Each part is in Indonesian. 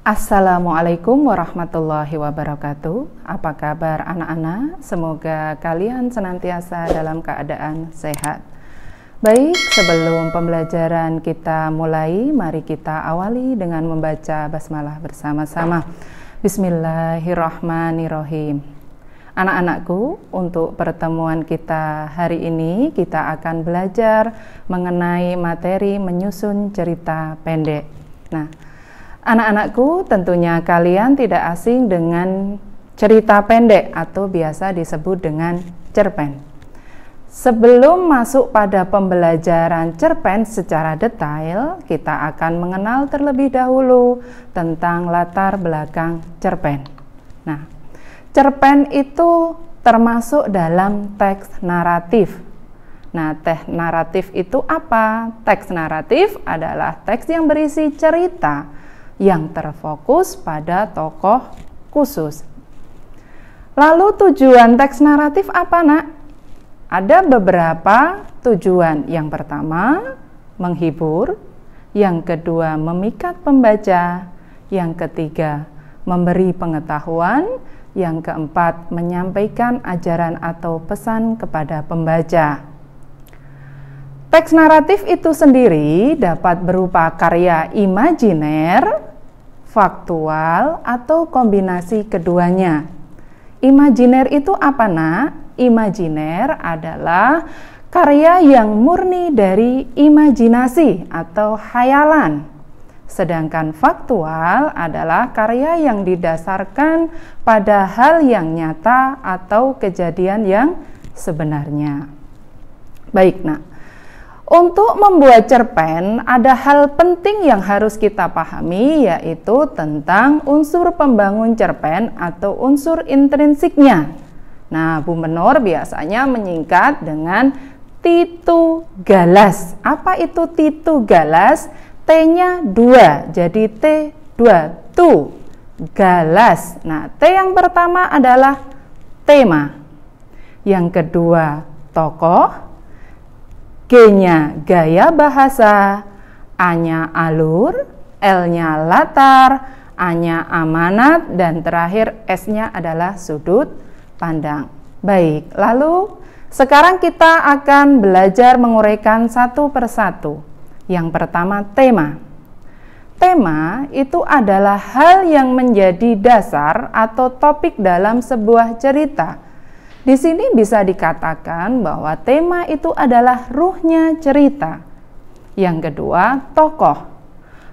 Assalamualaikum warahmatullahi wabarakatuh. Apa kabar anak-anak? Semoga kalian senantiasa dalam keadaan sehat. Baik, sebelum pembelajaran kita mulai, mari kita awali dengan membaca basmalah bersama-sama. Bismillahirrahmanirrahim. Anak-anakku, untuk pertemuan kita hari ini, kita akan belajar mengenai materi menyusun cerita pendek. Nah, anak-anakku, tentunya kalian tidak asing dengan cerita pendek atau biasa disebut dengan cerpen. Sebelum masuk pada pembelajaran cerpen secara detail, kita akan mengenal terlebih dahulu tentang latar belakang cerpen. Nah, cerpen itu termasuk dalam teks naratif. Nah, teks naratif itu apa? Teks naratif adalah teks yang berisi cerita yang terfokus pada tokoh khusus. Lalu tujuan teks naratif apa, Nak? Ada beberapa tujuan. Yang pertama, menghibur. Yang kedua, memikat pembaca. Yang ketiga, memberi pengetahuan. Yang keempat, menyampaikan ajaran atau pesan kepada pembaca. Teks naratif itu sendiri dapat berupa karya imajiner, faktual, atau kombinasi keduanya. Imajiner itu apa, Nak? Imajiner adalah karya yang murni dari imajinasi atau khayalan. Sedangkan faktual adalah karya yang didasarkan pada hal yang nyata atau kejadian yang sebenarnya. Baik, Nak. Untuk membuat cerpen, ada hal penting yang harus kita pahami, yaitu tentang unsur pembangun cerpen atau unsur intrinsiknya. Nah, Bu Menor biasanya menyingkat dengan titu galas. Apa itu titu galas? T-nya 2, jadi T2, tu, galas. Nah, T yang pertama adalah tema. Yang kedua, tokoh. G-nya gaya bahasa, A-nya alur, L-nya latar, A-nya amanat, dan terakhir S-nya adalah sudut pandang. Baik, lalu sekarang kita akan belajar menguraikan satu persatu. Yang pertama, tema. Tema itu adalah hal yang menjadi dasar atau topik dalam sebuah cerita. Di sini bisa dikatakan bahwa tema itu adalah ruhnya cerita. Yang kedua, tokoh.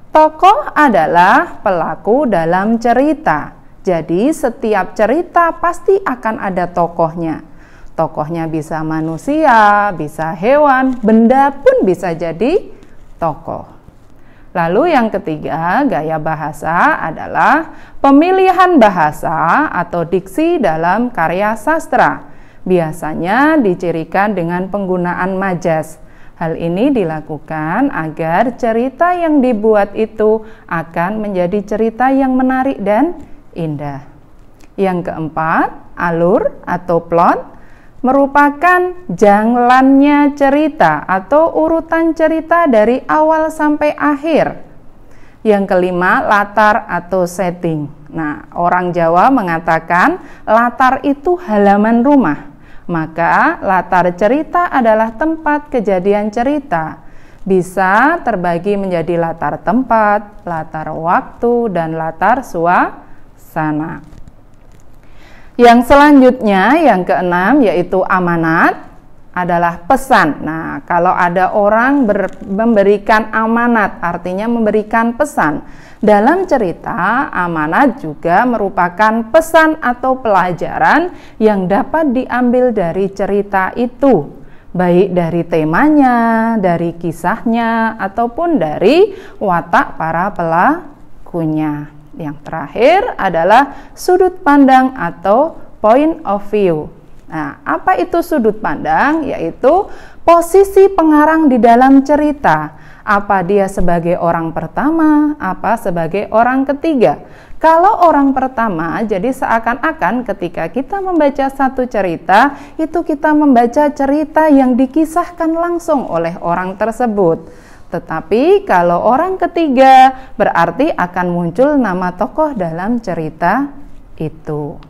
Tokoh adalah pelaku dalam cerita. Jadi setiap cerita pasti akan ada tokohnya. Tokohnya bisa manusia, bisa hewan, benda pun bisa jadi tokoh. Lalu yang ketiga, gaya bahasa adalah pemilihan bahasa atau diksi dalam karya sastra. Biasanya dicirikan dengan penggunaan majas. Hal ini dilakukan agar cerita yang dibuat itu akan menjadi cerita yang menarik dan indah. Yang keempat, alur atau plot merupakan jalannya cerita atau urutan cerita dari awal sampai akhir. Yang kelima, latar atau setting. Nah, orang Jawa mengatakan latar itu halaman rumah. Maka latar cerita adalah tempat kejadian cerita. Bisa terbagi menjadi latar tempat, latar waktu, dan latar suasana. Yang selanjutnya, yang keenam, yaitu amanat, adalah pesan. Nah, kalau ada orang memberikan amanat, artinya memberikan pesan. Dalam cerita, amanat juga merupakan pesan atau pelajaran yang dapat diambil dari cerita itu, baik dari temanya, dari kisahnya, ataupun dari watak para pelakunya. Yang terakhir adalah sudut pandang atau point of view. Nah, apa itu sudut pandang? Yaitu posisi pengarang di dalam cerita. Apa dia sebagai orang pertama, apa sebagai orang ketiga. Kalau orang pertama, jadi seakan-akan ketika kita membaca satu cerita, itu kita membaca cerita yang dikisahkan langsung oleh orang tersebut. Tetapi kalau orang ketiga berarti akan muncul nama tokoh dalam cerita itu.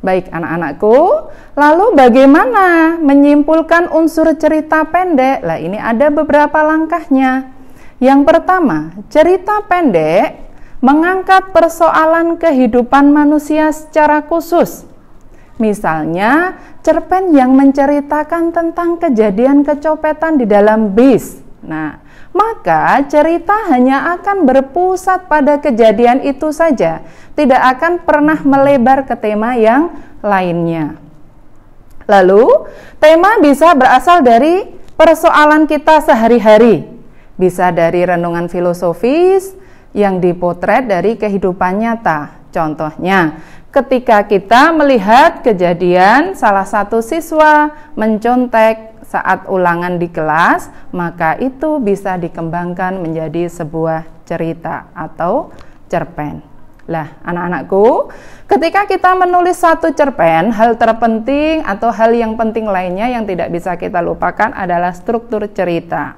Baik anak-anakku, lalu bagaimana menyimpulkan unsur cerita pendek? Lah ini ada beberapa langkahnya. Yang pertama, cerita pendek mengangkat persoalan kehidupan manusia secara khusus. Misalnya, cerpen yang menceritakan tentang kejadian kecopetan di dalam bis. Nah, maka cerita hanya akan berpusat pada kejadian itu saja, tidak akan pernah melebar ke tema yang lainnya. Lalu, tema bisa berasal dari persoalan kita sehari-hari, bisa dari renungan filosofis yang dipotret dari kehidupan nyata. Contohnya, ketika kita melihat kejadian salah satu siswa mencontek saat ulangan di kelas, maka itu bisa dikembangkan menjadi sebuah cerita atau cerpen. Lah, anak-anakku, ketika kita menulis satu cerpen, hal terpenting atau hal yang penting lainnya yang tidak bisa kita lupakan adalah struktur cerita.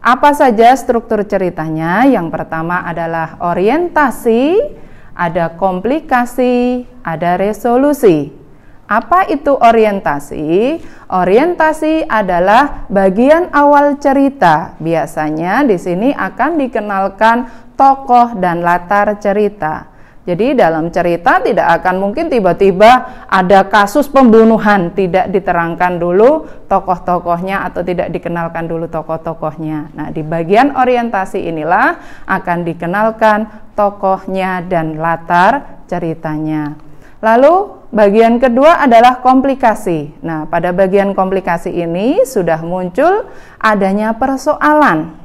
Apa saja struktur ceritanya? Yang pertama adalah orientasi, ada komplikasi, ada resolusi. Apa itu orientasi? Orientasi adalah bagian awal cerita. Biasanya di sini akan dikenalkan tokoh dan latar cerita. Jadi dalam cerita tidak akan mungkin tiba-tiba ada kasus pembunuhan, tidak diterangkan dulu tokoh-tokohnya atau tidak dikenalkan dulu tokoh-tokohnya. Nah, di bagian orientasi inilah akan dikenalkan tokohnya dan latar ceritanya. Lalu bagian kedua adalah komplikasi. Nah, pada bagian komplikasi ini sudah muncul adanya persoalan.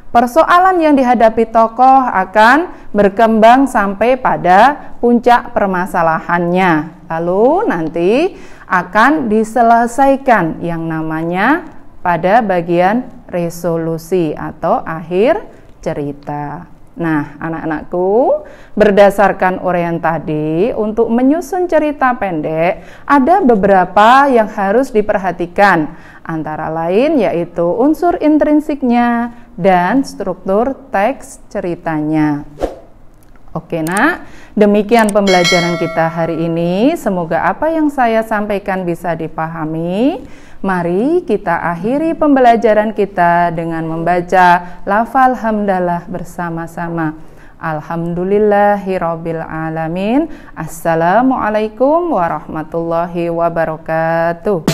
Persoalan yang dihadapi tokoh akan berkembang sampai pada puncak permasalahannya. Lalu nanti akan diselesaikan yang namanya pada bagian resolusi atau akhir cerita. Nah, anak-anakku, berdasarkan uraian tadi, untuk menyusun cerita pendek, ada beberapa yang harus diperhatikan. Antara lain yaitu unsur intrinsiknya dan struktur teks ceritanya. Oke nak, demikian pembelajaran kita hari ini. Semoga apa yang saya sampaikan bisa dipahami. Mari kita akhiri pembelajaran kita dengan membaca lafal hamdalah bersama-sama. Alhamdulillahirabbil alamin. Assalamualaikum warahmatullahi wabarakatuh.